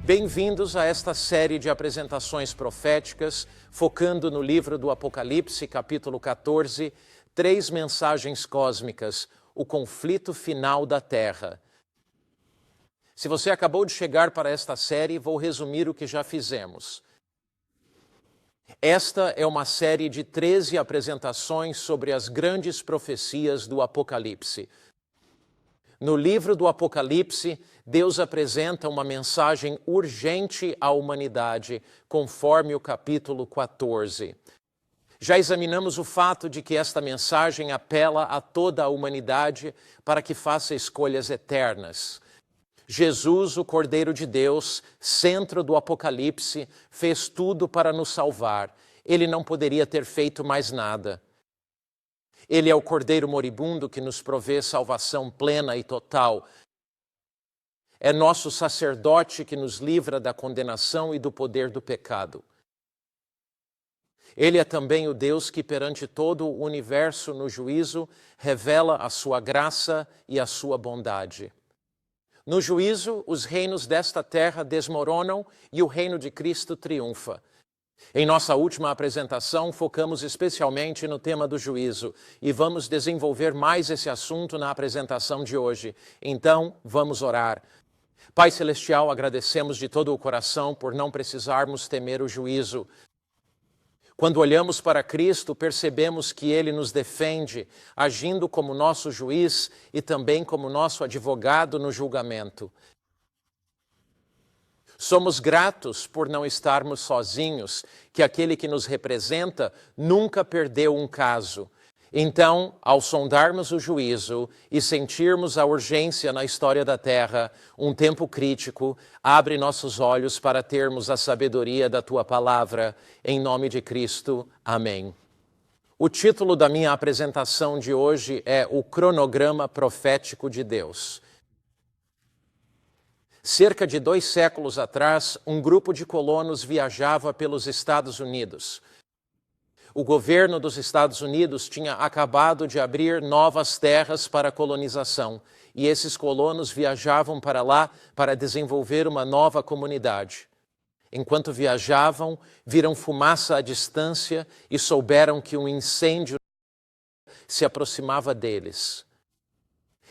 Bem-vindos a esta série de apresentações proféticas, focando no livro do Apocalipse, capítulo 14, 3 mensagens cósmicas, o conflito final da Terra. Se você acabou de chegar para esta série, vou resumir o que já fizemos. Esta é uma série de 13 apresentações sobre as grandes profecias do Apocalipse. No livro do Apocalipse, Deus apresenta uma mensagem urgente à humanidade, conforme o capítulo 14. Já examinamos o fato de que esta mensagem apela a toda a humanidade para que faça escolhas eternas. Jesus, o Cordeiro de Deus, centro do Apocalipse, fez tudo para nos salvar. Ele não poderia ter feito mais nada. Ele é o Cordeiro moribundo que nos provê salvação plena e total. É nosso sacerdote que nos livra da condenação e do poder do pecado. Ele é também o Deus que, perante todo o universo no juízo, revela a sua graça e a sua bondade. No juízo, os reinos desta terra desmoronam e o reino de Cristo triunfa. Em nossa última apresentação, focamos especialmente no tema do juízo e vamos desenvolver mais esse assunto na apresentação de hoje. Então, vamos orar. Pai Celestial, agradecemos de todo o coração por não precisarmos temer o juízo. Quando olhamos para Cristo, percebemos que Ele nos defende, agindo como nosso juiz e também como nosso advogado no julgamento. Somos gratos por não estarmos sozinhos, que aquele que nos representa nunca perdeu um caso. Então, ao sondarmos o juízo e sentirmos a urgência na história da Terra, um tempo crítico, abre nossos olhos para termos a sabedoria da Tua palavra. Em nome de Cristo. Amém. O título da minha apresentação de hoje é O Cronograma Profético de Deus. Cerca de 2 séculos atrás, um grupo de colonos viajava pelos Estados Unidos. O governo dos Estados Unidos tinha acabado de abrir novas terras para a colonização, e esses colonos viajavam para lá para desenvolver uma nova comunidade. Enquanto viajavam, viram fumaça à distância e souberam que um incêndio se aproximava deles.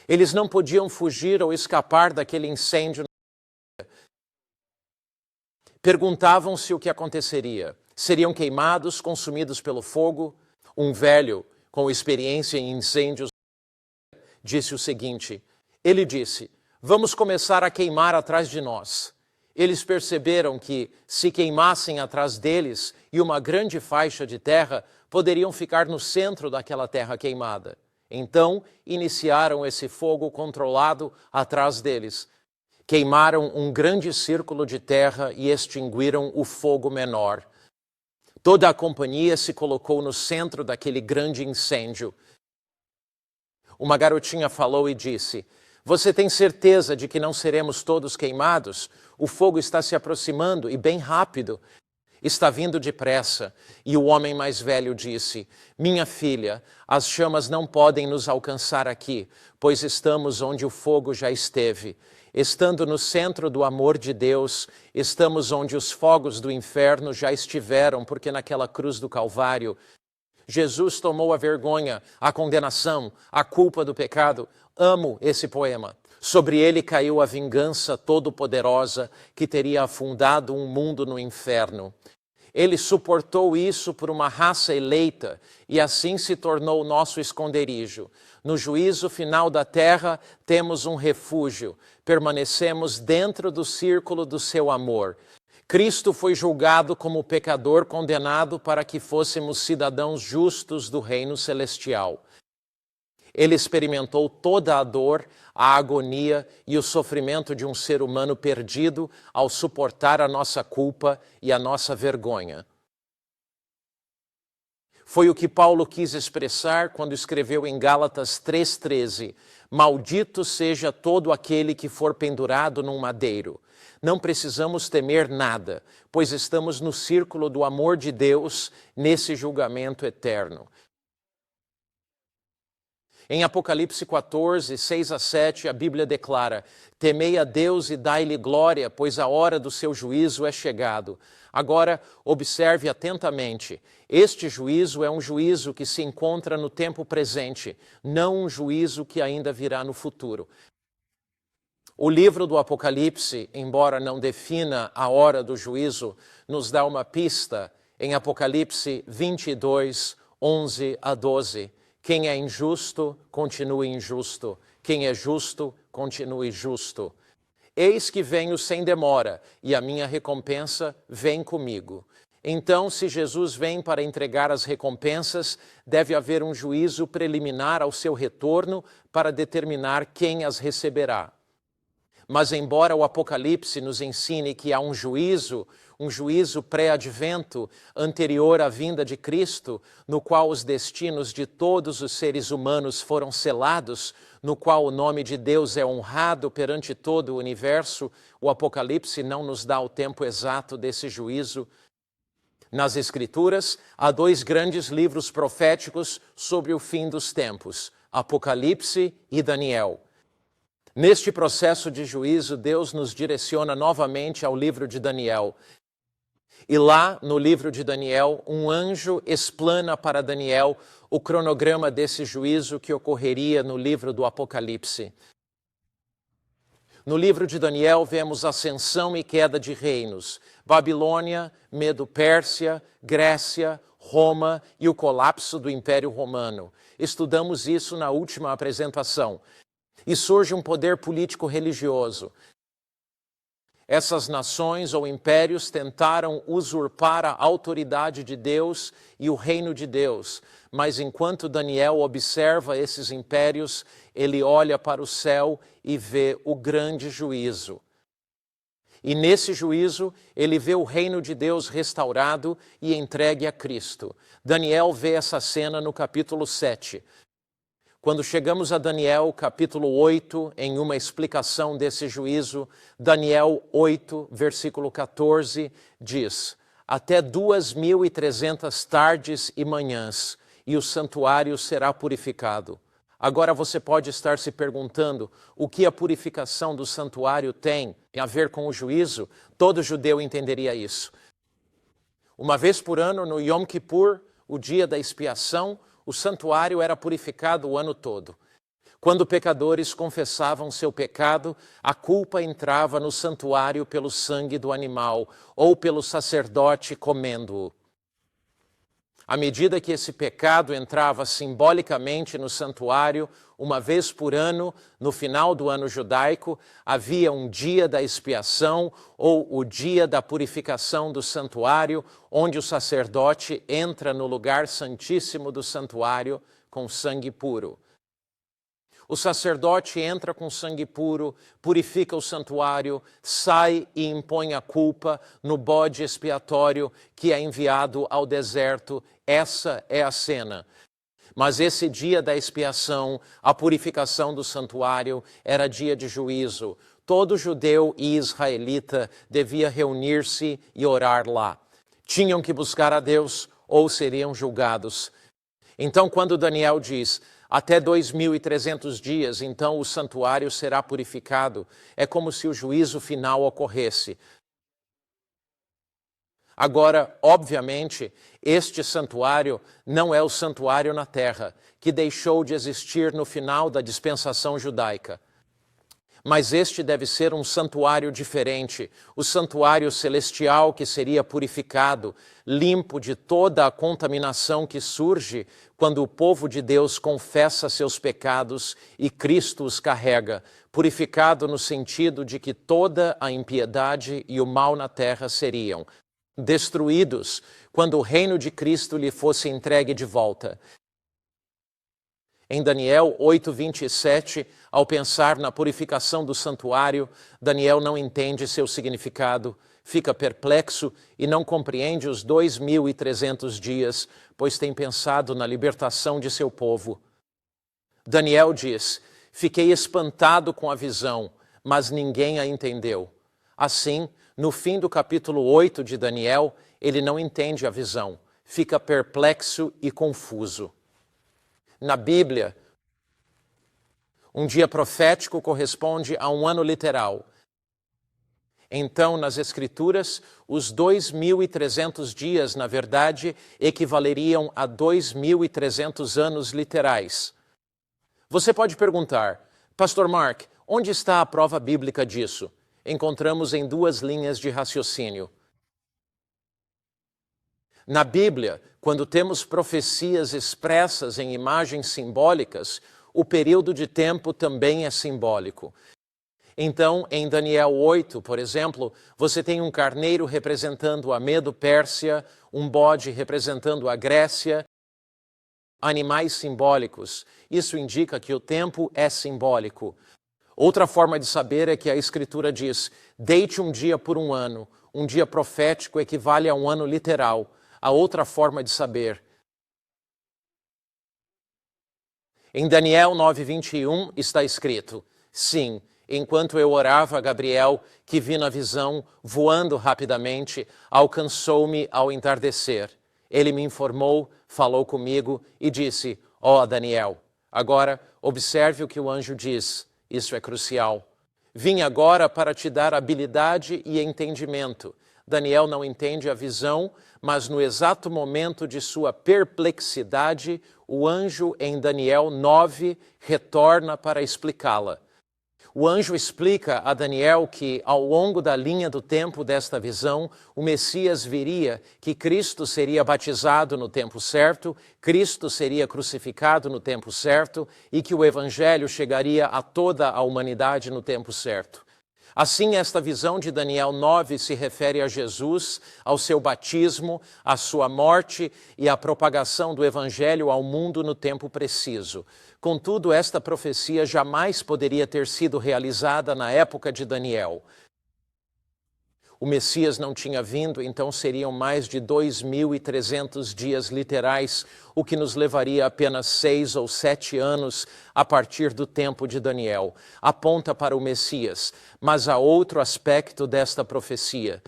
Eles não podiam fugir ou escapar daquele incêndio. Perguntavam-se o que aconteceria. Seriam queimados, consumidos pelo fogo? Um velho, com experiência em incêndios, disse o seguinte. Ele disse, vamos começar a queimar atrás de nós. Eles perceberam que, se queimassem atrás deles e uma grande faixa de terra, poderiam ficar no centro daquela terra queimada. Então, iniciaram esse fogo controlado atrás deles. Queimaram um grande círculo de terra e extinguiram o fogo menor. Toda a companhia se colocou no centro daquele grande incêndio. Uma garotinha falou e disse, você tem certeza de que não seremos todos queimados? O fogo está se aproximando e bem rápido. Está vindo depressa. E o homem mais velho disse, minha filha, as chamas não podem nos alcançar aqui, pois estamos onde o fogo já esteve. Estando no centro do amor de Deus, estamos onde os fogos do inferno já estiveram, porque naquela cruz do Calvário, Jesus tomou a vergonha, a condenação, a culpa do pecado. Amo esse poema. Sobre ele caiu a vingança todo-poderosa que teria afundado um mundo no inferno. Ele suportou isso por uma raça eleita e assim se tornou nosso esconderijo. No juízo final da terra, temos um refúgio. Permanecemos dentro do círculo do seu amor. Cristo foi julgado como pecador condenado para que fôssemos cidadãos justos do reino celestial. Ele experimentou toda a dor, a agonia e o sofrimento de um ser humano perdido ao suportar a nossa culpa e a nossa vergonha. Foi o que Paulo quis expressar quando escreveu em Gálatas 3,13, maldito seja todo aquele que for pendurado num madeiro. Não precisamos temer nada, pois estamos no círculo do amor de Deus nesse julgamento eterno. Em Apocalipse 14, 6 a 7, a Bíblia declara: temei a Deus e dai-lhe glória, pois a hora do seu juízo é chegado. Agora, observe atentamente. Este juízo é um juízo que se encontra no tempo presente, não um juízo que ainda virá no futuro. O livro do Apocalipse, embora não defina a hora do juízo, nos dá uma pista em Apocalipse 22, 11 a 12. Quem é injusto, continue injusto. Quem é justo, continue justo. Eis que venho sem demora, e a minha recompensa vem comigo. Então, se Jesus vem para entregar as recompensas, deve haver um juízo preliminar ao seu retorno para determinar quem as receberá. Mas embora o Apocalipse nos ensine que há um juízo pré-advento, anterior à vinda de Cristo, no qual os destinos de todos os seres humanos foram selados, no qual o nome de Deus é honrado perante todo o universo, o Apocalipse não nos dá o tempo exato desse juízo. Nas Escrituras, há 2 grandes livros proféticos sobre o fim dos tempos, Apocalipse e Daniel. Neste processo de juízo, Deus nos direciona novamente ao livro de Daniel. E lá, no livro de Daniel, um anjo explana para Daniel o cronograma desse juízo que ocorreria no livro do Apocalipse. No livro de Daniel, vemos ascensão e queda de reinos: Babilônia, Medo-Pérsia, Grécia, Roma e o colapso do Império Romano. Estudamos isso na última apresentação. E surge um poder político-religioso. Essas nações ou impérios tentaram usurpar a autoridade de Deus e o reino de Deus, mas enquanto Daniel observa esses impérios, ele olha para o céu e vê o grande juízo. E nesse juízo, ele vê o reino de Deus restaurado e entregue a Cristo. Daniel vê essa cena no capítulo 7. Quando chegamos a Daniel, capítulo 8, em uma explicação desse juízo, Daniel 8, versículo 14, diz: até 2.300 tardes e manhãs, e o santuário será purificado. Agora você pode estar se perguntando o que a purificação do santuário tem a ver com o juízo. Todo judeu entenderia isso. Uma vez por ano, no Yom Kippur, o dia da expiação, o santuário era purificado o ano todo. Quando pecadores confessavam seu pecado, a culpa entrava no santuário pelo sangue do animal ou pelo sacerdote comendo-o. À medida que esse pecado entrava simbolicamente no santuário, uma vez por ano, no final do ano judaico, havia um dia da expiação ou o dia da purificação do santuário, onde o sacerdote entra no lugar santíssimo do santuário com sangue puro. O sacerdote entra com sangue puro, purifica o santuário, sai e impõe a culpa no bode expiatório que é enviado ao deserto. Essa é a cena. Mas esse dia da expiação, a purificação do santuário, era dia de juízo. Todo judeu e israelita devia reunir-se e orar lá. Tinham que buscar a Deus ou seriam julgados. Então, quando Daniel diz: até 2.300 dias, então o santuário será purificado, é como se o juízo final ocorresse. Agora, obviamente, este santuário não é o santuário na terra, que deixou de existir no final da dispensação judaica. Mas este deve ser um santuário diferente, o santuário celestial que seria purificado, limpo de toda a contaminação que surge quando o povo de Deus confessa seus pecados e Cristo os carrega, purificado no sentido de que toda a impiedade e o mal na terra seriam destruídos quando o reino de Cristo lhe fosse entregue de volta. Em Daniel 8:27, ao pensar na purificação do santuário, Daniel não entende seu significado, fica perplexo e não compreende os 2.300 dias, pois tem pensado na libertação de seu povo. Daniel diz: fiquei espantado com a visão, mas ninguém a entendeu. Assim, no fim do capítulo 8 de Daniel, ele não entende a visão, fica perplexo e confuso. Na Bíblia, Um dia profético corresponde a um ano literal. Então, nas Escrituras, os 2.300 dias, na verdade, equivaleriam a 2.300 anos literais. Você pode perguntar, Pastor Mark, onde está a prova bíblica disso? Encontramos em duas linhas de raciocínio. Na Bíblia, quando temos profecias expressas em imagens simbólicas, o período de tempo também é simbólico. Então, em Daniel 8, por exemplo, você tem um carneiro representando a Medo-Pérsia, um bode representando a Grécia, animais simbólicos. Isso indica que o tempo é simbólico. Outra forma de saber é que a Escritura diz, deite um dia por um ano. Um dia profético equivale a um ano literal. A outra forma de saber. Em Daniel 9:21 está escrito, sim, enquanto eu orava, Gabriel, que vi na visão, voando rapidamente, alcançou-me ao entardecer. Ele me informou, falou comigo e disse, ó Daniel, agora observe o que o anjo diz, isso é crucial. Vim agora para te dar habilidade e entendimento. Daniel não entende a visão, mas no exato momento de sua perplexidade, o anjo em Daniel 9 retorna para explicá-la. O anjo explica a Daniel que, ao longo da linha do tempo desta visão, o Messias viria, que Cristo seria batizado no tempo certo, Cristo seria crucificado no tempo certo e que o Evangelho chegaria a toda a humanidade no tempo certo. Assim, esta visão de Daniel 9 se refere a Jesus, ao seu batismo, à sua morte e à propagação do Evangelho ao mundo no tempo preciso. Contudo, esta profecia jamais poderia ter sido realizada na época de Daniel. O Messias não tinha vindo, então seriam mais de 2.300 dias literais, o que nos levaria apenas 6 ou 7 anos a partir do tempo de Daniel. Aponta para o Messias, mas há outro aspecto desta profecia.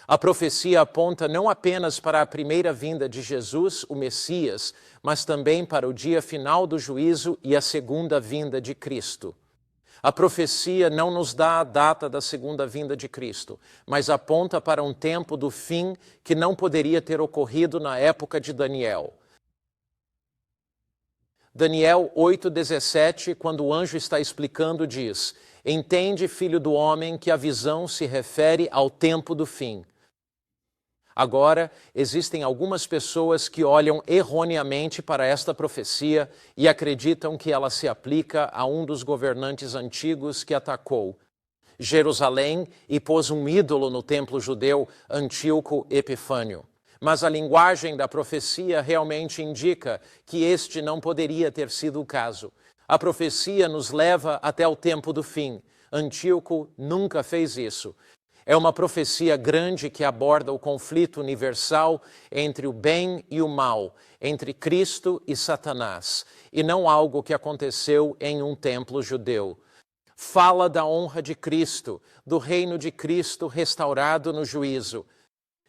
A profecia aponta não apenas para a primeira vinda de Jesus, o Messias, mas também para o dia final do juízo e a segunda vinda de Cristo. A profecia não nos dá a data da segunda vinda de Cristo, mas aponta para um tempo do fim que não poderia ter ocorrido na época de Daniel. Daniel 8,17, quando o anjo está explicando, diz, entende, filho do homem, que a visão se refere ao tempo do fim. Agora, existem algumas pessoas que olham erroneamente para esta profecia e acreditam que ela se aplica a um dos governantes antigos que atacou Jerusalém e pôs um ídolo no templo judeu, Antíoco Epifânio. Mas a linguagem da profecia realmente indica que este não poderia ter sido o caso. A profecia nos leva até o tempo do fim. Antíoco nunca fez isso. É uma profecia grande que aborda o conflito universal entre o bem e o mal, entre Cristo e Satanás, e não algo que aconteceu em um templo judeu. Fala da honra de Cristo, do reino de Cristo restaurado no juízo.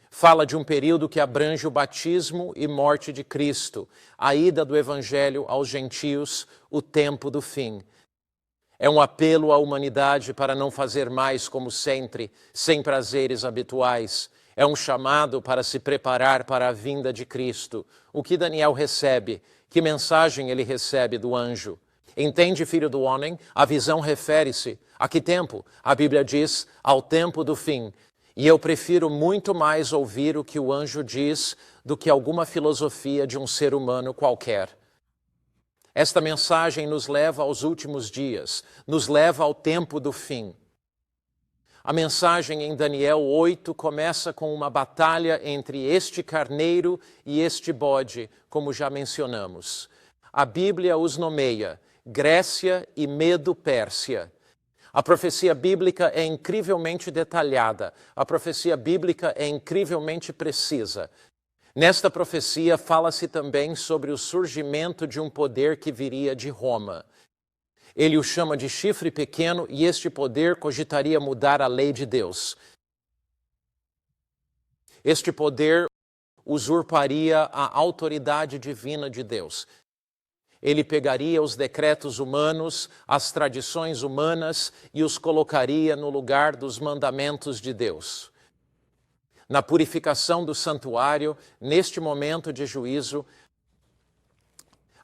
Fala de um período que abrange o batismo e morte de Cristo, a ida do Evangelho aos gentios, o tempo do fim. É um apelo à humanidade para não fazer mais como sempre, sem prazeres habituais. É um chamado para se preparar para a vinda de Cristo. O que Daniel recebe? Que mensagem ele recebe do anjo? Entende, filho do homem? A visão refere-se a que tempo? A Bíblia diz, ao tempo do fim. E eu prefiro muito mais ouvir o que o anjo diz do que alguma filosofia de um ser humano qualquer. Esta mensagem nos leva aos últimos dias, nos leva ao tempo do fim. A mensagem em Daniel 8 começa com uma batalha entre este carneiro e este bode, como já mencionamos. A Bíblia os nomeia Grécia e Medo-Pérsia. A profecia bíblica é incrivelmente detalhada, a profecia bíblica é incrivelmente precisa. Nesta profecia fala-se também sobre o surgimento de um poder que viria de Roma. Ele o chama de chifre pequeno e este poder cogitaria mudar a lei de Deus. Este poder usurparia a autoridade divina de Deus. Ele pegaria os decretos humanos, as tradições humanas e os colocaria no lugar dos mandamentos de Deus. Na purificação do santuário, neste momento de juízo,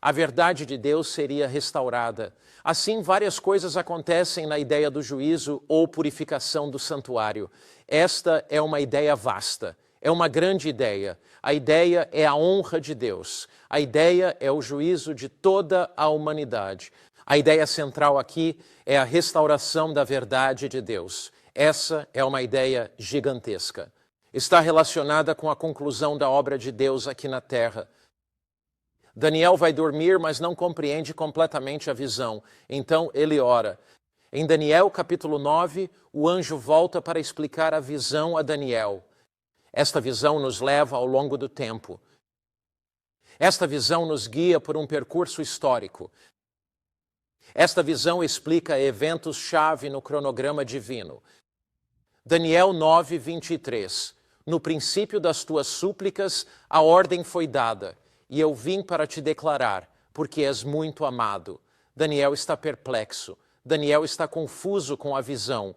a verdade de Deus seria restaurada. Assim, várias coisas acontecem na ideia do juízo ou purificação do santuário. Esta é uma ideia vasta, é uma grande ideia. A ideia é a honra de Deus. A ideia é o juízo de toda a humanidade. A ideia central aqui é a restauração da verdade de Deus. Essa é uma ideia gigantesca. Está relacionada com a conclusão da obra de Deus aqui na terra. Daniel vai dormir, mas não compreende completamente a visão. Então ele ora. Em Daniel capítulo 9, o anjo volta para explicar a visão a Daniel. Esta visão nos leva ao longo do tempo. Esta visão nos guia por um percurso histórico. Esta visão explica eventos-chave no cronograma divino. Daniel 9, 23. No princípio das tuas súplicas, a ordem foi dada, e eu vim para te declarar, porque és muito amado. Daniel está perplexo. Daniel está confuso com a visão.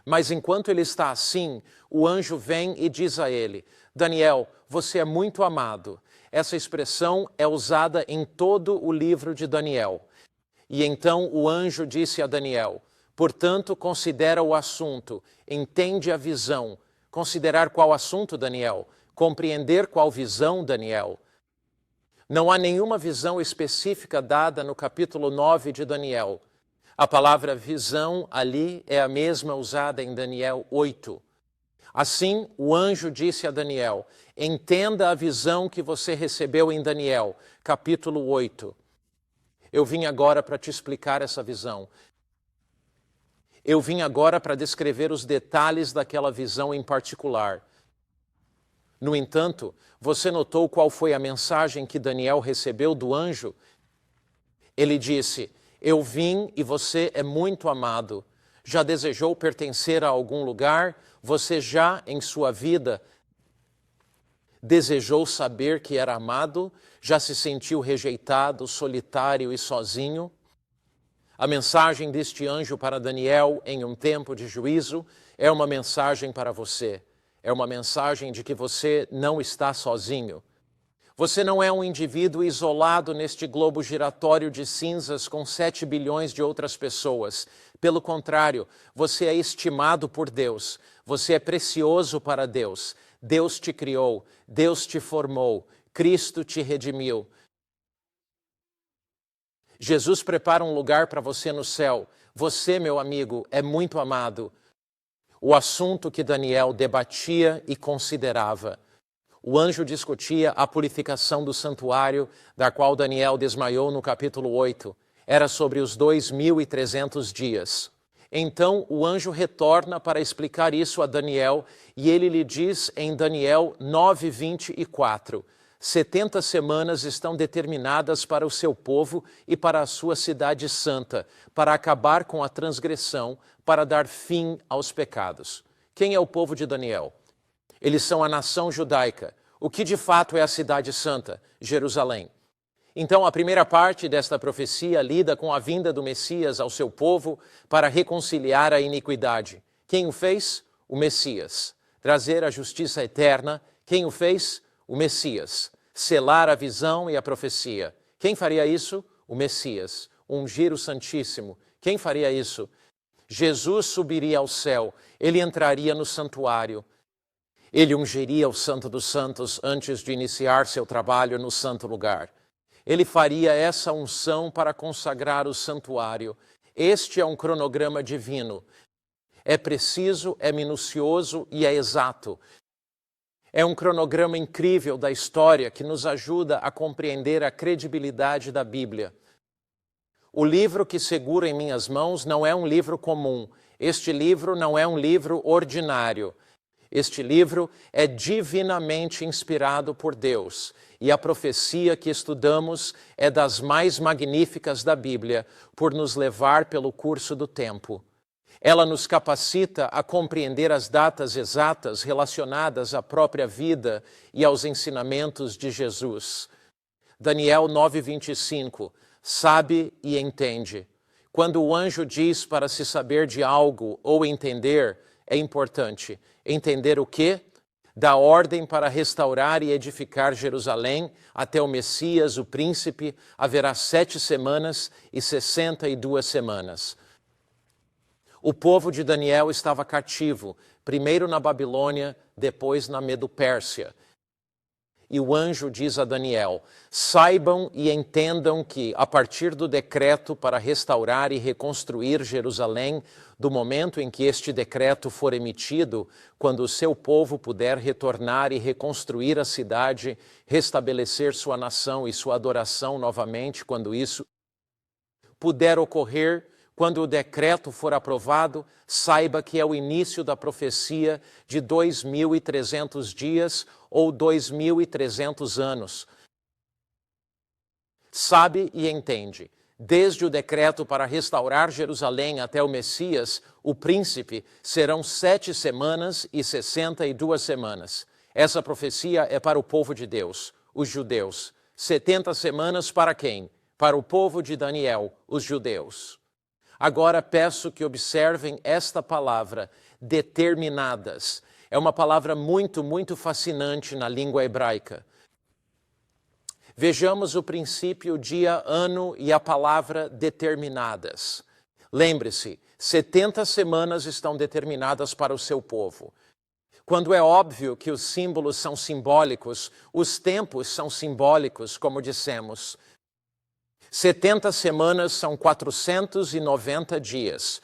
Mas enquanto ele está assim, o anjo vem e diz a ele, Daniel, você é muito amado. Essa expressão é usada em todo o livro de Daniel. E então o anjo disse a Daniel, portanto, considera o assunto, entende a visão. Considerar qual assunto, Daniel? Compreender qual visão, Daniel? Não há nenhuma visão específica dada no capítulo 9 de Daniel. A palavra visão ali é a mesma usada em Daniel 8. Assim, o anjo disse a Daniel, entenda a visão que você recebeu em Daniel, capítulo 8. Eu vim agora para te explicar essa visão. Eu vim agora para descrever os detalhes daquela visão em particular. No entanto, você notou qual foi a mensagem que Daniel recebeu do anjo? Ele disse, eu vim e você é muito amado. Já desejou pertencer a algum lugar? Você já, em sua vida, desejou saber que era amado? Já se sentiu rejeitado, solitário e sozinho? A mensagem deste anjo para Daniel em um tempo de juízo é uma mensagem para você. É uma mensagem de que você não está sozinho. Você não é um indivíduo isolado neste globo giratório de cinzas com 7 bilhões de outras pessoas. Pelo contrário, você é estimado por Deus. Você é precioso para Deus. Deus te criou, Deus te formou, Cristo te redimiu. Jesus prepara um lugar para você no céu. Você, meu amigo, é muito amado. O assunto que Daniel debatia e considerava. O anjo discutia a purificação do santuário, da qual Daniel desmaiou no capítulo 8. Era sobre os 2.300 dias. Então o anjo retorna para explicar isso a Daniel e ele lhe diz em Daniel 9:24, 70 semanas estão determinadas para o seu povo e para a sua cidade santa, para acabar com a transgressão, para dar fim aos pecados. Quem é o povo de Daniel? Eles são a nação judaica. O que de fato é a cidade santa? Jerusalém. Então a primeira parte desta profecia lida com a vinda do Messias ao seu povo para reconciliar a iniquidade. Quem o fez? O Messias. Trazer a justiça eterna. Quem o fez? O Messias. Selar a visão e a profecia. Quem faria isso? O Messias. Ungir o Santíssimo. Quem faria isso? Jesus subiria ao céu. Ele entraria no santuário. Ele ungiria o Santo dos Santos antes de iniciar seu trabalho no santo lugar. Ele faria essa unção para consagrar o santuário. Este é um cronograma divino. É preciso, é minucioso e é exato. É um cronograma incrível da história que nos ajuda a compreender a credibilidade da Bíblia. O livro que seguro em minhas mãos não é um livro comum. Este livro não é um livro ordinário. Este livro é divinamente inspirado por Deus. E a profecia que estudamos é das mais magníficas da Bíblia, por nos levar pelo curso do tempo. Ela nos capacita a compreender as datas exatas relacionadas à própria vida e aos ensinamentos de Jesus. Daniel 9:25. sabe e entende. Quando o anjo diz para se saber de algo ou entender, é importante. Entender o quê? Da ordem para restaurar e edificar Jerusalém até o Messias, o príncipe, haverá 7 semanas e 62 semanas. O povo de Daniel estava cativo, primeiro na Babilônia, depois na Medo-Pérsia. E o anjo diz a Daniel: saibam e entendam que, a partir do decreto para restaurar e reconstruir Jerusalém, do momento em que este decreto for emitido, quando o seu povo puder retornar e reconstruir a cidade, restabelecer sua nação e sua adoração novamente, quando isso puder ocorrer, quando o decreto for aprovado, saiba que é o início da profecia de 2.300 dias ou 2.300 anos. Sabe e entende. Desde o decreto para restaurar Jerusalém até o Messias, o príncipe, serão 7 semanas e 62 semanas. Essa profecia é para o povo de Deus, os judeus. 70 semanas para quem? Para o povo de Daniel, os judeus. Agora peço que observem esta palavra, determinadas. É uma palavra muito, muito fascinante na língua hebraica. Vejamos o princípio, dia, ano e a palavra determinadas. Lembre-se, 70 semanas estão determinadas para o seu povo. Quando é óbvio que os símbolos são simbólicos, os tempos são simbólicos, como dissemos. 70 semanas são 490 dias.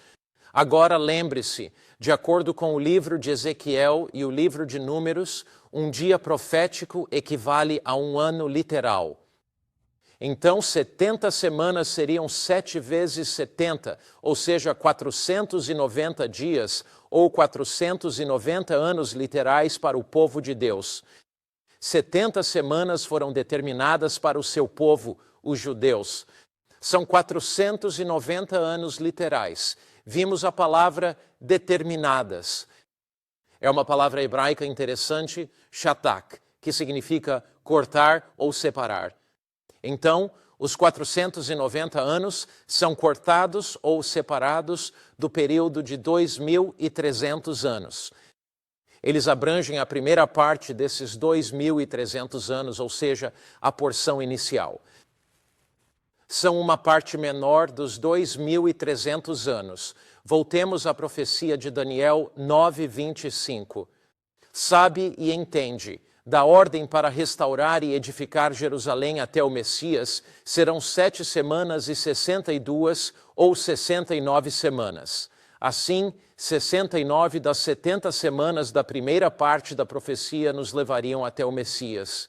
Agora lembre-se, de acordo com o livro de Ezequiel e o livro de Números, um dia profético equivale a um ano literal. Então, 70 semanas seriam 7 vezes 70, ou seja, 490 dias, ou 490 anos literais para o povo de Deus. 70 semanas foram determinadas para o seu povo, os judeus. São 490 anos literais. Vimos a palavra determinadas. É uma palavra hebraica interessante, shatak, que significa cortar ou separar. Então, os 490 anos são cortados ou separados do período de 2.300 anos. Eles abrangem a primeira parte desses 2.300 anos, ou seja, a porção inicial. São uma parte menor dos 2.300 anos. Voltemos à profecia de Daniel 9:25. Sabe e entende, da ordem para restaurar e edificar Jerusalém até o Messias, serão 7 semanas e 62 ou 69 semanas. Assim, 69 das 70 semanas da primeira parte da profecia nos levariam até o Messias.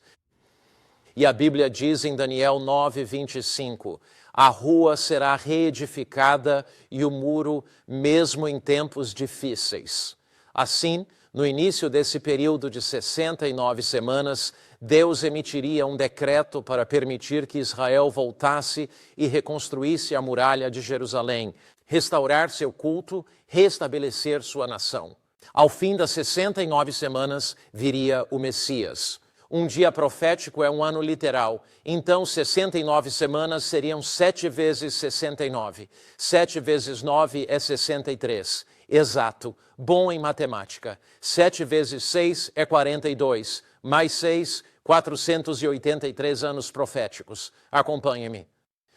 E a Bíblia diz em Daniel 9:25, a rua será reedificada e o muro mesmo em tempos difíceis. Assim, no início desse período de 69 semanas, Deus emitiria um decreto para permitir que Israel voltasse e reconstruísse a muralha de Jerusalém, restaurar seu culto, restabelecer sua nação. Ao fim das 69 semanas, viria o Messias. Um dia profético é um ano literal, então 69 semanas seriam 7 vezes 69. 7 vezes 9 é 63. Exato, bom em matemática. 7 vezes 6 é 42, mais 6, 483 anos proféticos. Acompanhe-me.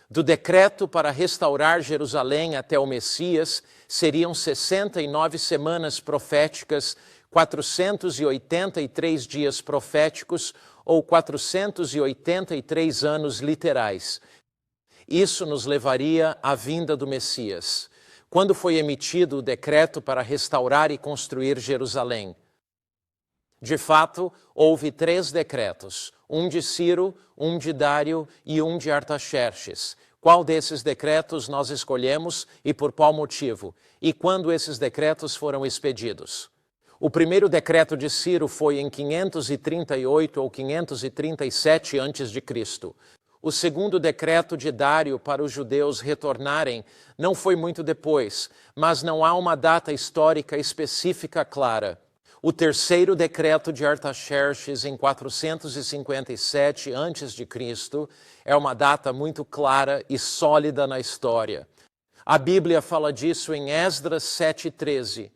Do decreto para restaurar Jerusalém até o Messias, seriam 69 semanas proféticas, 483 dias proféticos ou 483 anos literais. Isso nos levaria à vinda do Messias. Quando foi emitido o decreto para restaurar e construir Jerusalém? De fato, houve 3 decretos, um de Ciro, um de Dário e um de Artaxerxes. Qual desses decretos nós escolhemos e por qual motivo? E quando esses decretos foram expedidos? O primeiro decreto de Ciro foi em 538 ou 537 a.C. O segundo decreto de Dário para os judeus retornarem não foi muito depois, mas não há uma data histórica específica clara. O terceiro decreto de Artaxerxes, em 457 a.C., é uma data muito clara e sólida na história. A Bíblia fala disso em Esdras 7,13.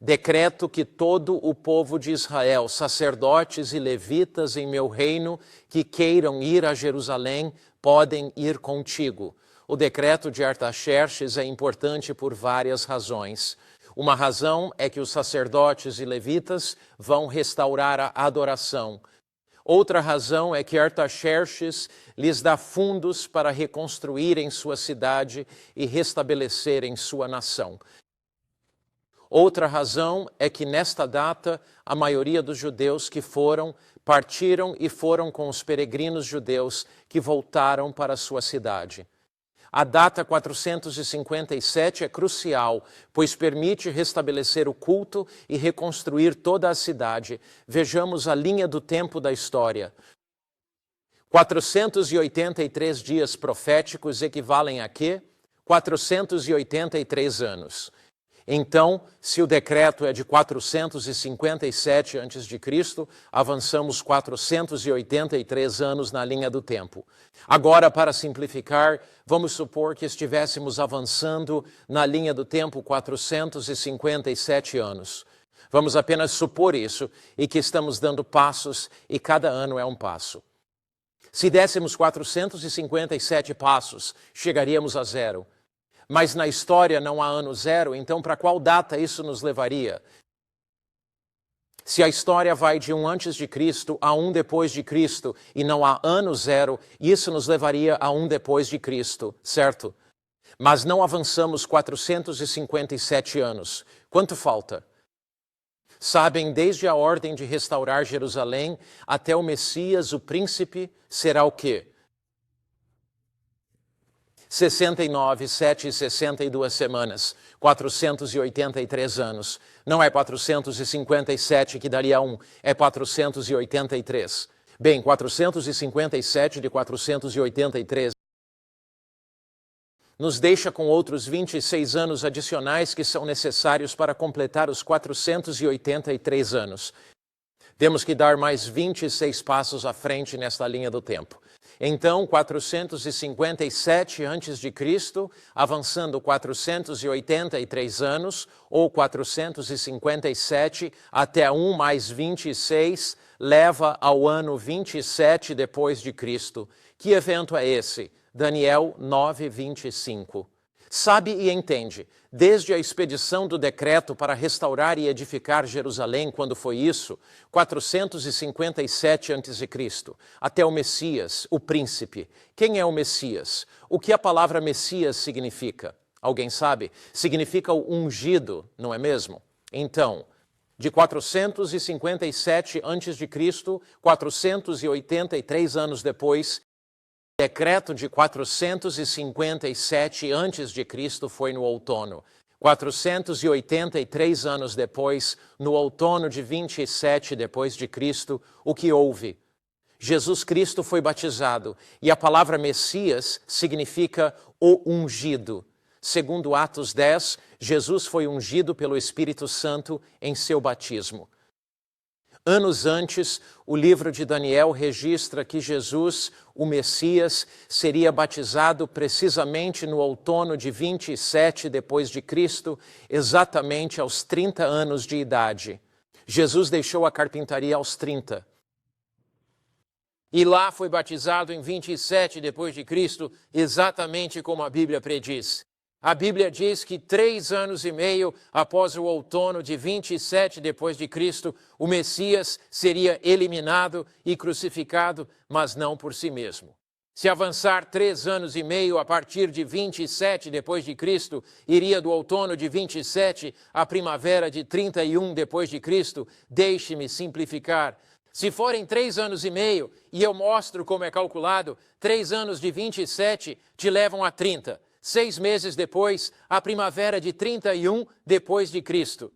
Decreto que todo o povo de Israel, sacerdotes e levitas em meu reino, que queiram ir a Jerusalém, podem ir contigo. O decreto de Artaxerxes é importante por várias razões. Uma razão é que os sacerdotes e levitas vão restaurar a adoração. Outra razão é que Artaxerxes lhes dá fundos para reconstruírem sua cidade e restabelecerem sua nação. Outra razão é que nesta data a maioria dos judeus que partiram e foram com os peregrinos judeus que voltaram para sua cidade. A data 457 é crucial, pois permite restabelecer o culto e reconstruir toda a cidade. Vejamos a linha do tempo da história. 483 dias proféticos equivalem a quê? 483 anos. Então, se o decreto é de 457 a.C., avançamos 483 anos na linha do tempo. Agora, para simplificar, vamos supor que estivéssemos avançando na linha do tempo 457 anos. Vamos apenas supor isso e que estamos dando passos e cada ano é um passo. Se dessemos 457 passos, chegaríamos a zero. Mas na história não há ano zero, então para qual data isso nos levaria? Se a história vai de um antes de Cristo a um depois de Cristo e não há ano zero, isso nos levaria a um depois de Cristo, certo? Mas não avançamos 457 anos. Quanto falta? Sabem, desde a ordem de restaurar Jerusalém até o Messias, o príncipe, será o quê? 69, 7 e 62 semanas, 483 anos. Não é 457 que daria 1, é 483. Bem, 457 de 483 nos deixa com outros 26 anos adicionais que são necessários para completar os 483 anos. Temos que dar mais 26 passos à frente nesta linha do tempo. Então, 457 a.C., avançando 483 anos, ou 457 até 1 mais 26, leva ao ano 27 depois de Cristo. Que evento é esse? Daniel 9:25. Sabe e entende, desde a expedição do decreto para restaurar e edificar Jerusalém, quando foi isso, 457 a.C., até o Messias, o príncipe. Quem é o Messias? O que a palavra Messias significa? Alguém sabe? Significa o ungido, não é mesmo? Então, de 457 a.C., 483 anos depois, o decreto de 457 a.C. foi no outono. 483 anos depois, no outono de 27 depois de Cristo, o que houve? Jesus Cristo foi batizado e a palavra Messias significa o ungido. Segundo Atos 10, Jesus foi ungido pelo Espírito Santo em seu batismo. Anos antes, o livro de Daniel registra que Jesus, o Messias, seria batizado precisamente no outono de 27 depois de Cristo, exatamente aos 30 anos de idade. Jesus deixou a carpintaria aos 30. E lá foi batizado em 27 depois de Cristo, exatamente como a Bíblia prediz. A Bíblia diz que 3 anos e meio após o outono de 27 depois de Cristo, o Messias seria eliminado e crucificado, mas não por si mesmo. Se avançar 3 anos e meio a partir de 27 depois de Cristo, iria do outono de 27 à primavera de 31 depois de Cristo, deixe-me simplificar. Se forem 3 anos e meio, e eu mostro como é calculado, 3 anos de 27 te levam a 30. 6 meses depois, a primavera de 31 depois de Cristo.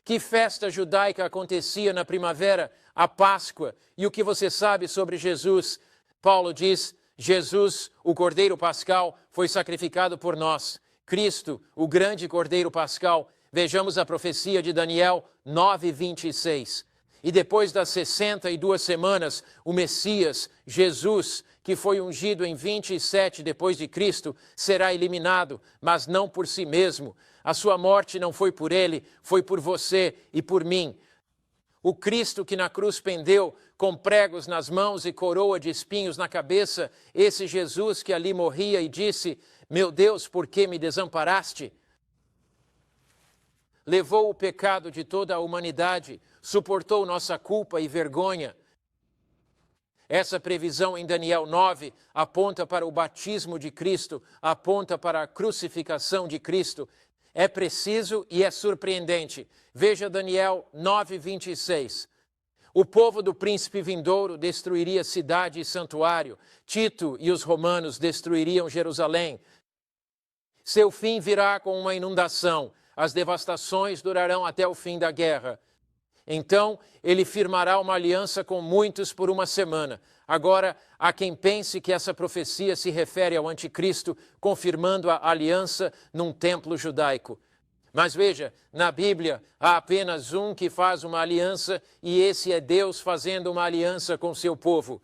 Que festa judaica acontecia na primavera? A Páscoa. E o que você sabe sobre Jesus? Paulo diz, Jesus, o Cordeiro Pascal, foi sacrificado por nós. Cristo, o grande Cordeiro Pascal, Vejamos a profecia de Daniel 9:26. E depois das 62 semanas, o Messias, Jesus, que foi ungido em 27 depois de Cristo, será eliminado, mas não por si mesmo. A sua morte não foi por ele, foi por você e por mim. O Cristo que na cruz pendeu, com pregos nas mãos e coroa de espinhos na cabeça, esse Jesus que ali morria e disse: meu Deus, por que me desamparaste? Levou o pecado de toda a humanidade, suportou nossa culpa e vergonha. Essa previsão em Daniel 9 aponta para o batismo de Cristo, aponta para a crucificação de Cristo. É preciso e é surpreendente. Veja Daniel 9:26. O povo do príncipe vindouro destruiria cidade e santuário. Tito e os romanos destruiriam Jerusalém. Seu fim virá com uma inundação. As devastações durarão até o fim da guerra. Então, ele firmará uma aliança com muitos por uma semana. Agora, há quem pense que essa profecia se refere ao anticristo, confirmando a aliança num templo judaico. Mas veja, na Bíblia, há apenas um que faz uma aliança, e esse é Deus fazendo uma aliança com seu povo.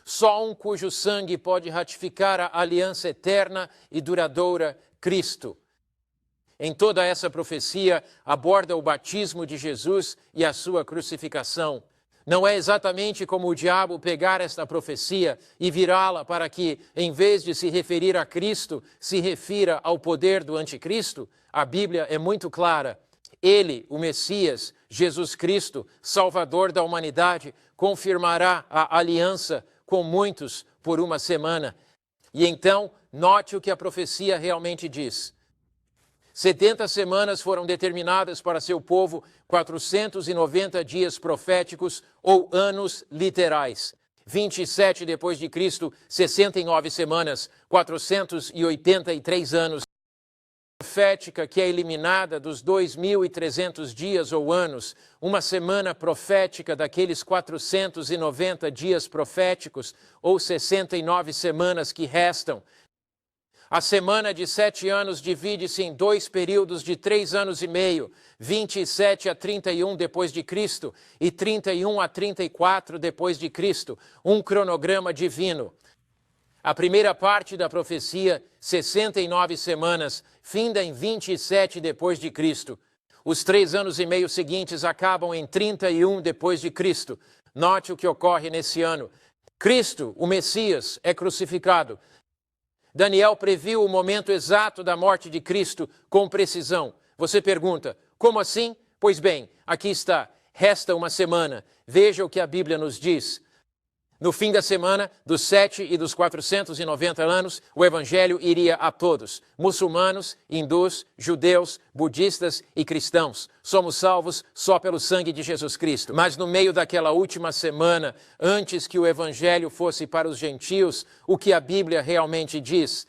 Só um cujo sangue pode ratificar a aliança eterna e duradoura, Cristo. Em toda essa profecia, aborda o batismo de Jesus e a sua crucificação. Não é exatamente como o diabo pegar esta profecia e virá-la para que, em vez de se referir a Cristo, se refira ao poder do anticristo? A Bíblia é muito clara. Ele, o Messias, Jesus Cristo, Salvador da humanidade, confirmará a aliança com muitos por uma semana. E então, note o que a profecia realmente diz. 70 semanas foram determinadas para seu povo, 490 dias proféticos ou anos literais. 27 depois de Cristo, 69 semanas, 483 anos. Profética que é eliminada dos 2.300 dias ou anos, uma semana profética daqueles 490 dias proféticos ou 69 semanas que restam. A semana de 7 anos divide-se em 2 períodos de 3 anos e meio, 27 a 31 depois de Cristo e 31 a 34 depois de Cristo, um cronograma divino. A primeira parte da profecia, 69 semanas, finda em 27 depois de Cristo. Os 3 anos e meio seguintes acabam em 31 depois de Cristo. Note o que ocorre nesse ano. Cristo, o Messias, é crucificado. Daniel previu o momento exato da morte de Cristo com precisão. Você pergunta, como assim? Pois bem, aqui está. Resta uma semana. Veja o que a Bíblia nos diz. No fim da semana, dos 7 e dos 490 anos, o Evangelho iria a todos. Muçulmanos, hindus, judeus, budistas e cristãos. Somos salvos só pelo sangue de Jesus Cristo. Mas no meio daquela última semana, antes que o Evangelho fosse para os gentios, o que a Bíblia realmente diz?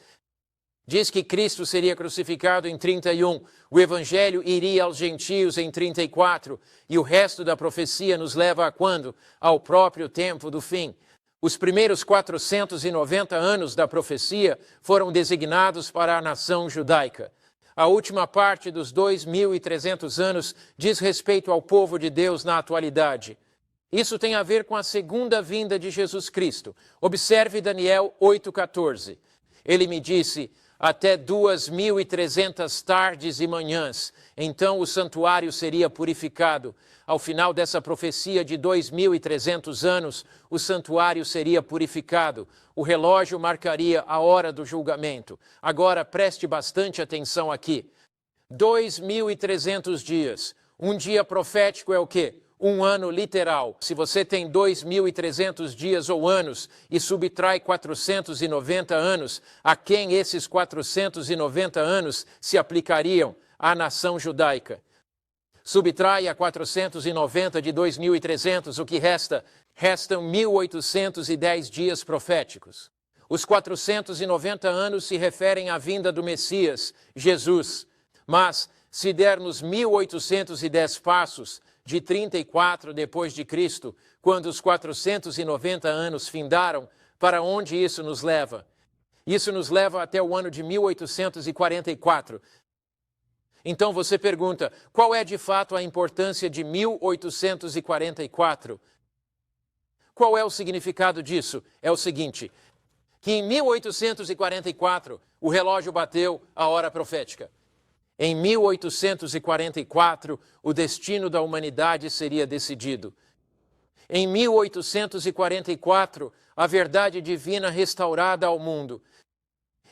Diz que Cristo seria crucificado em 31, o Evangelho iria aos gentios em 34, e o resto da profecia nos leva a quando? Ao próprio tempo do fim. Os primeiros 490 anos da profecia foram designados para a nação judaica. A última parte dos 2.300 anos diz respeito ao povo de Deus na atualidade. Isso tem a ver com a segunda vinda de Jesus Cristo. Observe Daniel 8,14. Ele me disse: até 2.300 tardes e manhãs, então o santuário seria purificado. Ao final dessa profecia de 2.300 anos, o santuário seria purificado. O relógio marcaria a hora do julgamento. Agora preste bastante atenção aqui. 2.300 dias. Um dia profético é o quê? Um ano literal. Se você tem 2.300 dias ou anos e subtrai 490 anos, a quem esses 490 anos se aplicariam? À nação judaica. Subtrai a 490 de 2.300, o que resta? Restam 1.810 dias proféticos. Os 490 anos se referem à vinda do Messias, Jesus. Mas, se dermos 1.810 passos, de 34 depois de Cristo, quando os 490 anos findaram, para onde isso nos leva? Isso nos leva até o ano de 1844. Então você pergunta, qual é de fato a importância de 1844? Qual é o significado disso? É o seguinte, que em 1844 o relógio bateu a hora profética. Em 1844 o destino da humanidade seria decidido. Em 1844 a verdade divina restaurada ao mundo.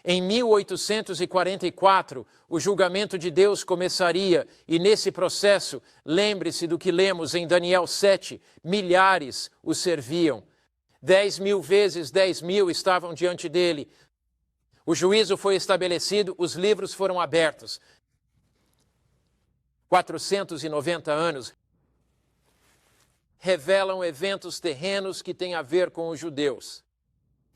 Em 1844, o julgamento de Deus começaria, e nesse processo, lembre-se do que lemos em Daniel 7, milhares o serviam. 10.000 vezes 10.000 estavam diante dele. O juízo foi estabelecido, os livros foram abertos. 490 anos revelam eventos terrenos que têm a ver com os judeus.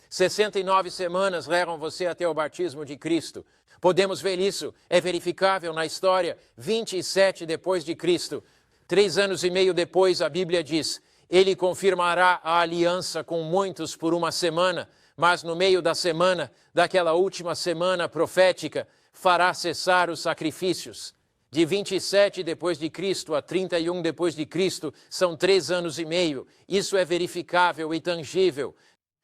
69 semanas levam você até o batismo de Cristo. Podemos ver isso, é verificável na história, 27 depois de Cristo. 3 anos e meio depois, a Bíblia diz, ele confirmará a aliança com muitos por uma semana, mas no meio da semana, daquela última semana profética, fará cessar os sacrifícios. De 27 depois de Cristo a 31 depois de Cristo, são 3 anos e meio. Isso é verificável e tangível.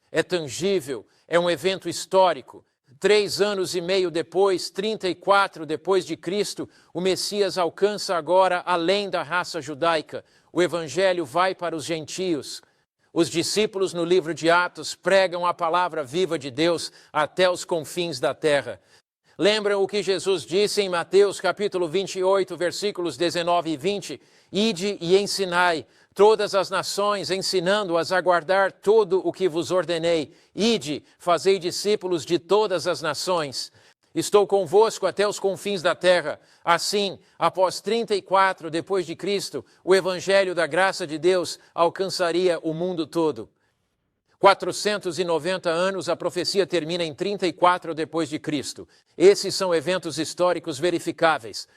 É tangível, é um evento histórico. 3 anos e meio depois, 34 depois de Cristo, o Messias alcança agora além da raça judaica. O evangelho vai para os gentios. Os discípulos no livro de Atos pregam a palavra viva de Deus até os confins da terra. Lembram o que Jesus disse em Mateus capítulo 28, versículos 19 e 20? Ide e ensinai todas as nações, ensinando-as a guardar tudo o que vos ordenei. Ide, fazei discípulos de todas as nações. Estou convosco até os confins da terra. Assim, após 34 depois de Cristo, o evangelho da graça de Deus alcançaria o mundo todo. 490 anos, a profecia termina em 34 depois de Cristo. Esses são eventos históricos verificáveis.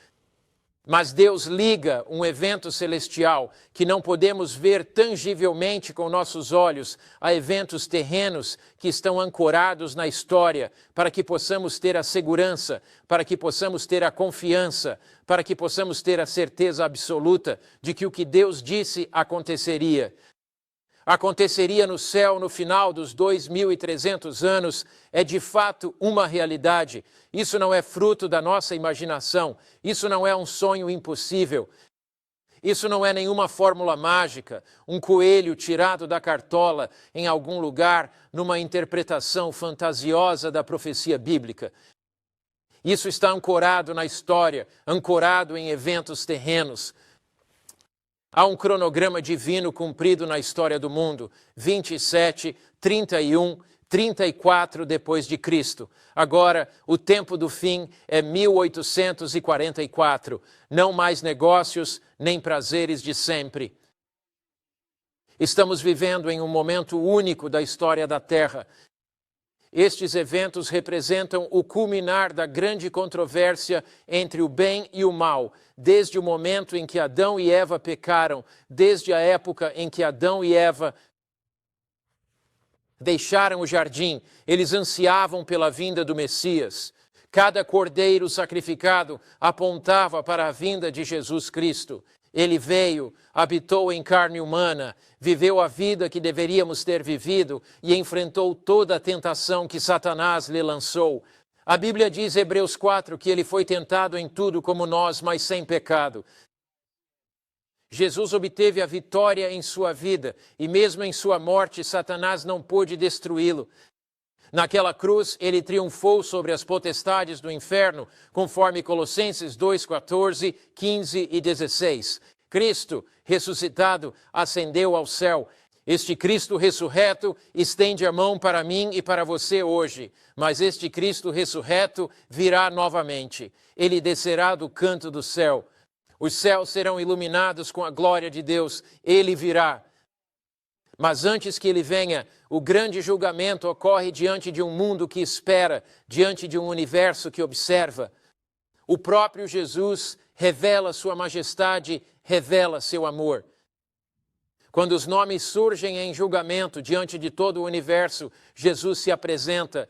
Mas Deus liga um evento celestial que não podemos ver tangivelmente com nossos olhos a eventos terrenos que estão ancorados na história, para que possamos ter a segurança, para que possamos ter a confiança, para que possamos ter a certeza absoluta de que o que Deus disse aconteceria. Aconteceria no céu no final dos 2.300 anos, é de fato uma realidade. Isso não é fruto da nossa imaginação, isso não é um sonho impossível, isso não é nenhuma fórmula mágica, um coelho tirado da cartola em algum lugar numa interpretação fantasiosa da profecia bíblica. Isso está ancorado na história, ancorado em eventos terrenos. Há um cronograma divino cumprido na história do mundo, 27, 31, 34 depois de Cristo. Agora, o tempo do fim é 1844. Não mais negócios, nem prazeres de sempre. Estamos vivendo em um momento único da história da Terra. Estes eventos representam o culminar da grande controvérsia entre o bem e o mal, desde o momento em que Adão e Eva pecaram, desde a época em que Adão e Eva deixaram o jardim, eles ansiavam pela vinda do Messias. Cada cordeiro sacrificado apontava para a vinda de Jesus Cristo. Ele veio, habitou em carne humana, viveu a vida que deveríamos ter vivido e enfrentou toda a tentação que Satanás lhe lançou. A Bíblia diz, Hebreus 4, que ele foi tentado em tudo como nós, mas sem pecado. Jesus obteve a vitória em sua vida e mesmo em sua morte, Satanás não pôde destruí-lo. Naquela cruz, ele triunfou sobre as potestades do inferno, conforme Colossenses 2, 14, 15 e 16. Cristo, ressuscitado, ascendeu ao céu. Este Cristo ressurreto estende a mão para mim e para você hoje. Mas este Cristo ressurreto virá novamente. Ele descerá do canto do céu. Os céus serão iluminados com a glória de Deus. Ele virá. Mas antes que ele venha, o grande julgamento ocorre diante de um mundo que espera, diante de um universo que observa. O próprio Jesus revela sua majestade, revela seu amor. Quando os nomes surgem em julgamento diante de todo o universo, Jesus se apresenta.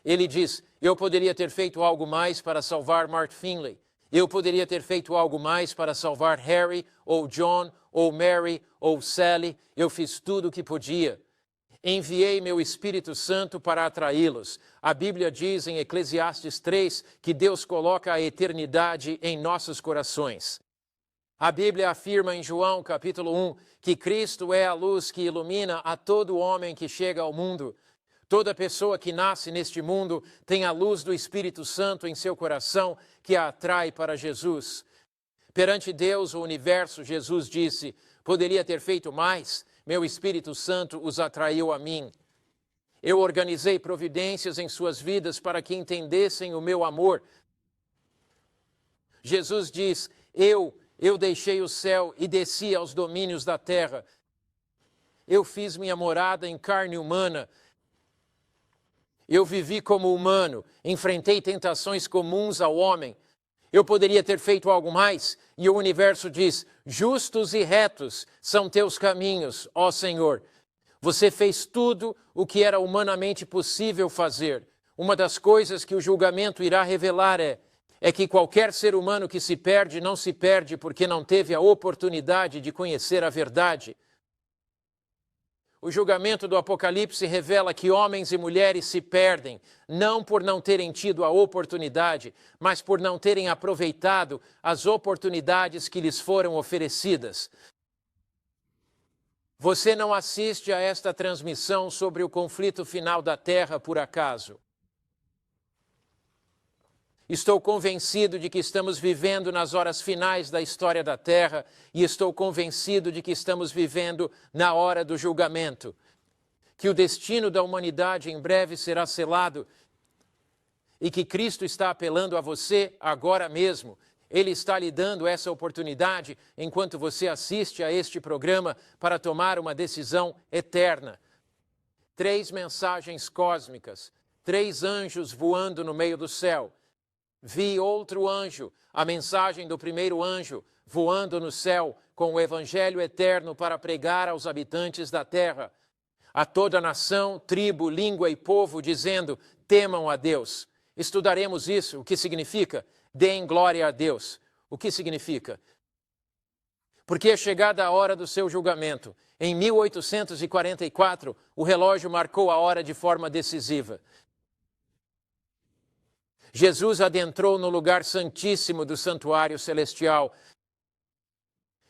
Ele diz, eu poderia ter feito algo mais para salvar Mark Finley. Eu poderia ter feito algo mais para salvar Harry, ou John, ou Mary, ou Sally. Eu fiz tudo o que podia. Enviei meu Espírito Santo para atraí-los. A Bíblia diz em Eclesiastes 3 que Deus coloca a eternidade em nossos corações. A Bíblia afirma em João capítulo 1 que Cristo é a luz que ilumina a todo homem que chega ao mundo. Toda pessoa que nasce neste mundo tem a luz do Espírito Santo em seu coração que a atrai para Jesus. Perante Deus, o universo, Jesus disse, poderia ter feito mais, meu Espírito Santo os atraiu a mim. Eu organizei providências em suas vidas para que entendessem o meu amor. Jesus diz, eu deixei o céu e desci aos domínios da terra. Eu fiz minha morada em carne humana. Eu vivi como humano, enfrentei tentações comuns ao homem. Eu poderia ter feito algo mais, e o universo diz, justos e retos são teus caminhos, ó Senhor. Você fez tudo o que era humanamente possível fazer. Uma das coisas que o julgamento irá revelar é que qualquer ser humano que se perde não se perde porque não teve a oportunidade de conhecer a verdade. O julgamento do Apocalipse revela que homens e mulheres se perdem, não por não terem tido a oportunidade, mas por não terem aproveitado as oportunidades que lhes foram oferecidas. Você não assiste a esta transmissão sobre o conflito final da Terra por acaso. Estou convencido de que estamos vivendo nas horas finais da história da Terra e estou convencido de que estamos vivendo na hora do julgamento, que o destino da humanidade em breve será selado e que Cristo está apelando a você agora mesmo. Ele está lhe dando essa oportunidade enquanto você assiste a este programa para tomar uma decisão eterna. 3 mensagens cósmicas, 3 anjos voando no meio do céu. Vi outro anjo, a mensagem do primeiro anjo, voando no céu com o evangelho eterno para pregar aos habitantes da terra, a toda nação, tribo, língua e povo, dizendo, temam a Deus. Estudaremos isso, o que significa? Deem glória a Deus. O que significa? Porque é chegada a hora do seu julgamento. Em 1844, o relógio marcou a hora de forma decisiva. Jesus adentrou no lugar santíssimo do santuário celestial.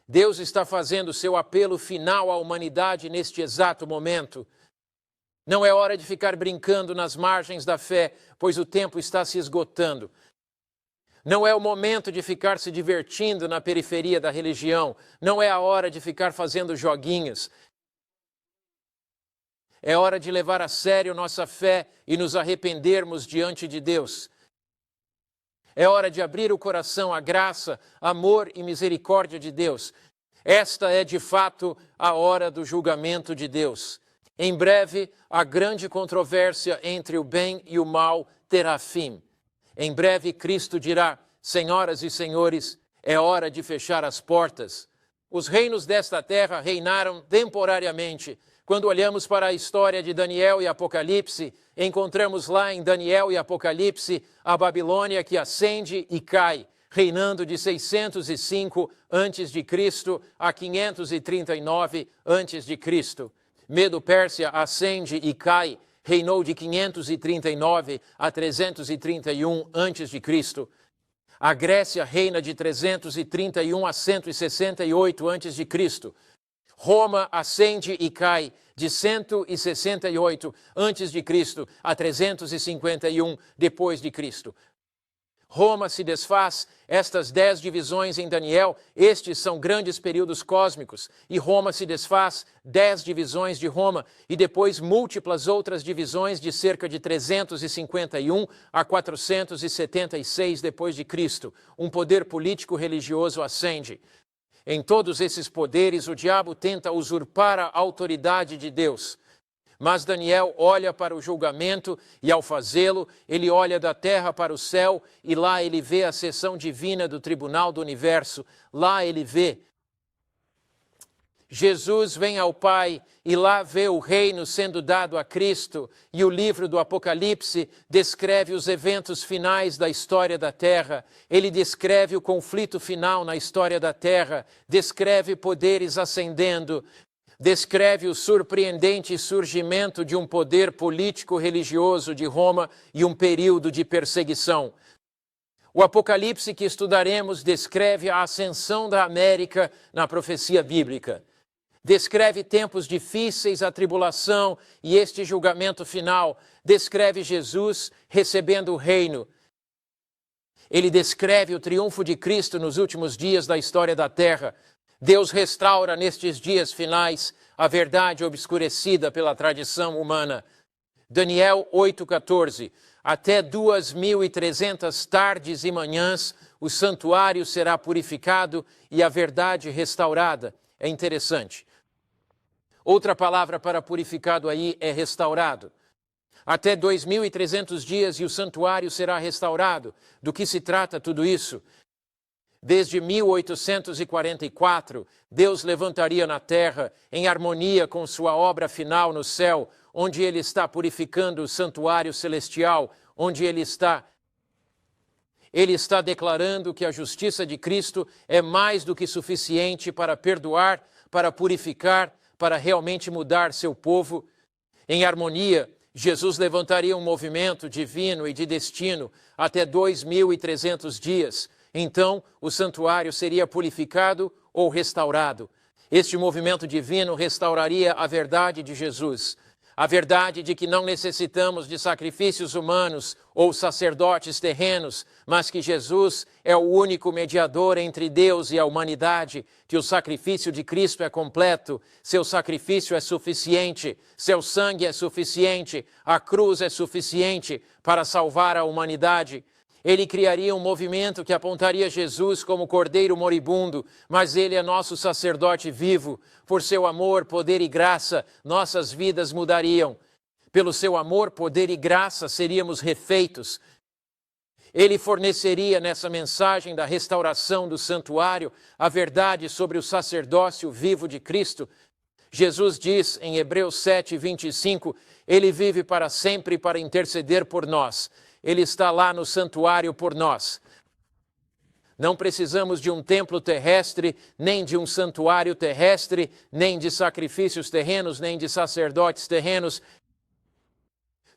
Deus está fazendo seu apelo final à humanidade neste exato momento. Não é hora de ficar brincando nas margens da fé, pois o tempo está se esgotando. Não é o momento de ficar se divertindo na periferia da religião. Não é a hora de ficar fazendo joguinhos. É hora de levar a sério nossa fé e nos arrependermos diante de Deus. É hora de abrir o coração à graça, amor e misericórdia de Deus. Esta é, de fato, a hora do julgamento de Deus. Em breve, a grande controvérsia entre o bem e o mal terá fim. Em breve, Cristo dirá, senhoras e senhores, é hora de fechar as portas. Os reinos desta terra reinaram temporariamente. Quando olhamos para a história de Daniel e Apocalipse, encontramos lá em Daniel e Apocalipse a Babilônia que ascende e cai, reinando de 605 a.C. a 539 a.C. Medo-Pérsia ascende e cai, reinou de 539 a 331 a.C. A Grécia reina de 331 a 168 a.C. Roma ascende e cai de 168 a.C. a 351 depois de Cristo. Roma se desfaz, estas 10 divisões em Daniel, estes são grandes períodos cósmicos, e Roma se desfaz, 10 divisões de Roma, e depois múltiplas outras divisões de cerca de 351 a 476 depois de Cristo. Um poder político religioso ascende. Em todos esses poderes, o diabo tenta usurpar a autoridade de Deus. Mas Daniel olha para o julgamento e, ao fazê-lo, ele olha da terra para o céu e lá ele vê a sessão divina do tribunal do universo. Lá ele vê Jesus vem ao Pai e lá vê o reino sendo dado a Cristo, e o livro do Apocalipse descreve os eventos finais da história da Terra. Ele descreve o conflito final na história da Terra, descreve poderes ascendendo, descreve o surpreendente surgimento de um poder político-religioso de Roma e um período de perseguição. O Apocalipse que estudaremos descreve a ascensão da América na profecia bíblica. Descreve tempos difíceis, a tribulação e este julgamento final. Descreve Jesus recebendo o reino. Ele descreve o triunfo de Cristo nos últimos dias da história da Terra. Deus restaura nestes dias finais a verdade obscurecida pela tradição humana. Daniel 8,14. Até 2.300 tardes e manhãs o santuário será purificado e a verdade restaurada. É interessante. Outra palavra para purificado aí é restaurado. Até 2.300 dias e o santuário será restaurado. Do que se trata tudo isso? Desde 1844, Deus levantaria na terra, em harmonia com sua obra final no céu, onde Ele está purificando o santuário celestial, onde Ele está declarando que a justiça de Cristo é mais do que suficiente para perdoar, para purificar, para realmente mudar seu povo. Em harmonia, Jesus levantaria um movimento divino e de destino até 2.300 dias. Então, o santuário seria purificado ou restaurado. Este movimento divino restauraria a verdade de Jesus. A verdade de que não necessitamos de sacrifícios humanos ou sacerdotes terrenos, mas que Jesus é o único mediador entre Deus e a humanidade, que o sacrifício de Cristo é completo, seu sacrifício é suficiente, seu sangue é suficiente, a cruz é suficiente para salvar a humanidade. Ele criaria um movimento que apontaria Jesus como cordeiro moribundo, mas ele é nosso sacerdote vivo. Por seu amor, poder e graça, nossas vidas mudariam. Pelo seu amor, poder e graça, seríamos refeitos. Ele forneceria nessa mensagem da restauração do santuário a verdade sobre o sacerdócio vivo de Cristo. Jesus diz em Hebreus 7:25, ele vive para sempre para interceder por nós. Ele está lá no santuário por nós. Não precisamos de um templo terrestre, nem de um santuário terrestre, nem de sacrifícios terrenos, nem de sacerdotes terrenos.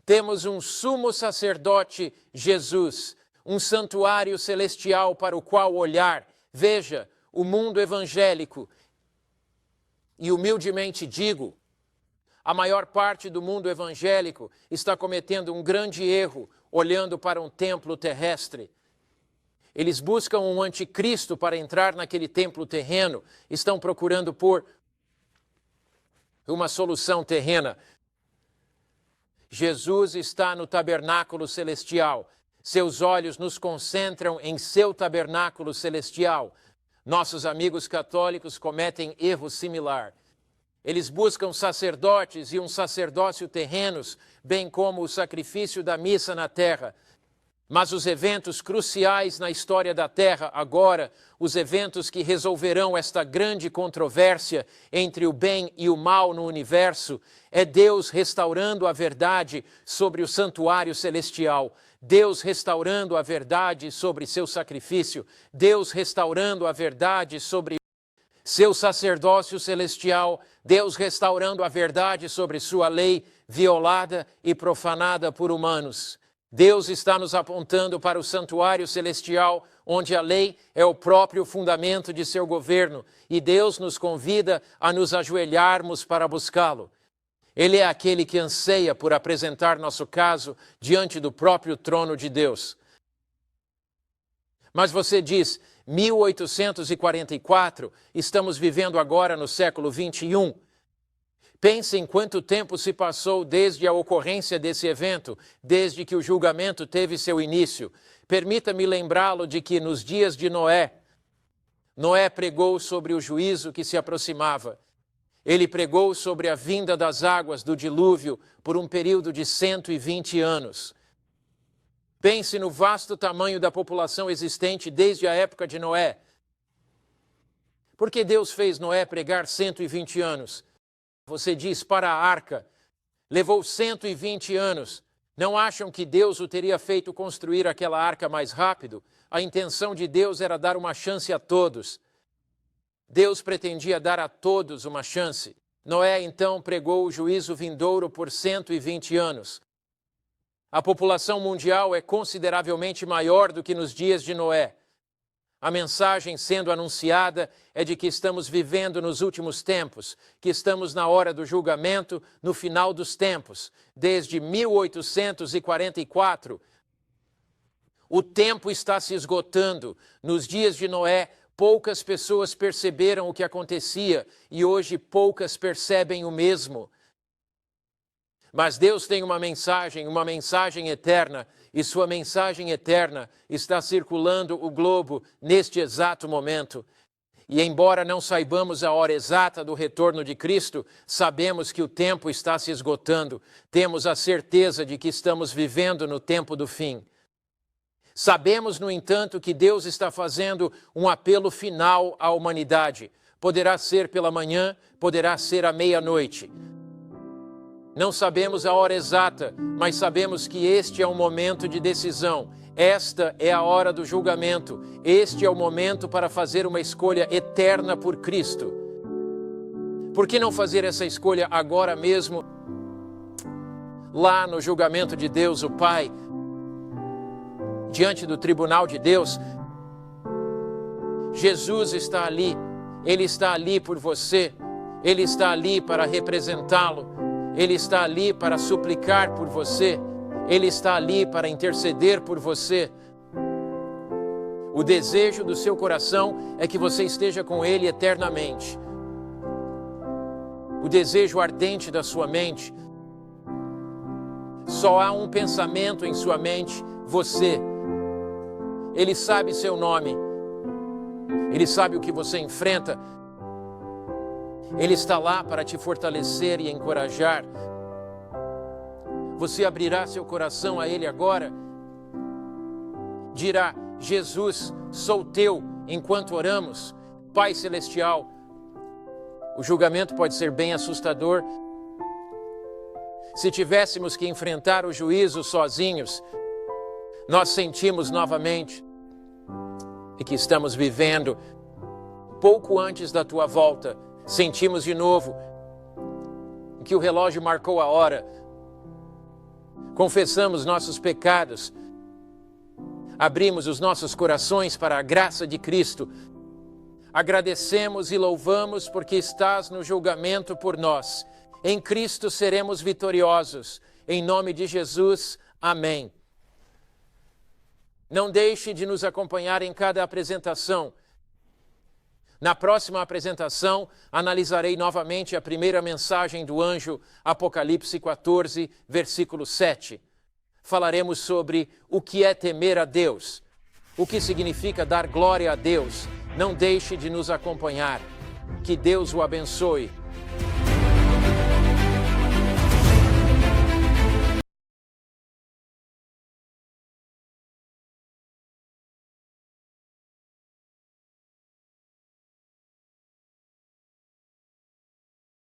Temos um sumo sacerdote, Jesus, um santuário celestial para o qual olhar. Veja, o mundo evangélico, e humildemente digo, a maior parte do mundo evangélico está cometendo um grande erro, olhando para um templo terrestre. Eles buscam um anticristo para entrar naquele templo terreno, estão procurando por uma solução terrena. Jesus está no tabernáculo celestial. Seus olhos nos concentram em seu tabernáculo celestial. Nossos amigos católicos cometem erro similar. Eles buscam sacerdotes e um sacerdócio terrenos, bem como o sacrifício da missa na terra. Mas os eventos cruciais na história da Terra agora, os eventos que resolverão esta grande controvérsia entre o bem e o mal no universo, é Deus restaurando a verdade sobre o santuário celestial, Deus restaurando a verdade sobre seu sacrifício, Deus restaurando a verdade sobre seu sacerdócio celestial, Deus restaurando a verdade sobre sua lei violada e profanada por humanos. Deus está nos apontando para o santuário celestial, onde a lei é o próprio fundamento de seu governo, e Deus nos convida a nos ajoelharmos para buscá-lo. Ele é aquele que anseia por apresentar nosso caso diante do próprio trono de Deus. Mas você diz, 1844, estamos vivendo agora no século 21. Pense em quanto tempo se passou desde a ocorrência desse evento, desde que o julgamento teve seu início. Permita-me lembrá-lo de que nos dias de Noé pregou sobre o juízo que se aproximava. Ele pregou sobre a vinda das águas do dilúvio por um período de 120 anos. Pense no vasto tamanho da população existente desde a época de Noé. Por que Deus fez Noé pregar 120 anos? Você diz para a arca, levou 120 anos. Não acham que Deus o teria feito construir aquela arca mais rápido? A intenção de Deus era dar uma chance a todos. Deus pretendia dar a todos uma chance. Noé, então, pregou o juízo vindouro por 120 anos. A população mundial é consideravelmente maior do que nos dias de Noé. A mensagem sendo anunciada é de que estamos vivendo nos últimos tempos, que estamos na hora do julgamento, no final dos tempos. Desde 1844, o tempo está se esgotando. Nos dias de Noé, poucas pessoas perceberam o que acontecia e hoje poucas percebem o mesmo. Mas Deus tem uma mensagem eterna, e sua mensagem eterna está circulando o globo neste exato momento. E embora não saibamos a hora exata do retorno de Cristo, sabemos que o tempo está se esgotando. Temos a certeza de que estamos vivendo no tempo do fim. Sabemos, no entanto, que Deus está fazendo um apelo final à humanidade. Poderá ser pela manhã, poderá ser à meia-noite. Não sabemos a hora exata, mas sabemos que este é um momento de decisão. Esta é a hora do julgamento. Este é o momento para fazer uma escolha eterna por Cristo. Por que não fazer essa escolha agora mesmo? Lá no julgamento de Deus, o Pai, diante do tribunal de Deus, Jesus está ali. Ele está ali por você. Ele está ali para representá-lo. Ele está ali para suplicar por você. Ele está ali para interceder por você. O desejo do seu coração é que você esteja com Ele eternamente. O desejo ardente da sua mente. Só há um pensamento em sua mente, você. Ele sabe seu nome. Ele sabe o que você enfrenta. Ele está lá para te fortalecer e encorajar. Você abrirá seu coração a Ele agora? Dirá, Jesus, sou teu, enquanto oramos. Pai Celestial, o julgamento pode ser bem assustador. Se tivéssemos que enfrentar o juízo sozinhos, nós sentimos novamente e que estamos vivendo pouco antes da tua volta. Sentimos de novo que o relógio marcou a hora. Confessamos nossos pecados. Abrimos os nossos corações para a graça de Cristo. Agradecemos e louvamos porque estás no julgamento por nós. Em Cristo seremos vitoriosos. Em nome de Jesus, amém. Não deixe de nos acompanhar em cada apresentação. Na próxima apresentação, analisarei novamente a primeira mensagem do anjo, Apocalipse 14, versículo 7. Falaremos sobre o que é temer a Deus, o que significa dar glória a Deus. Não deixe de nos acompanhar. Que Deus o abençoe.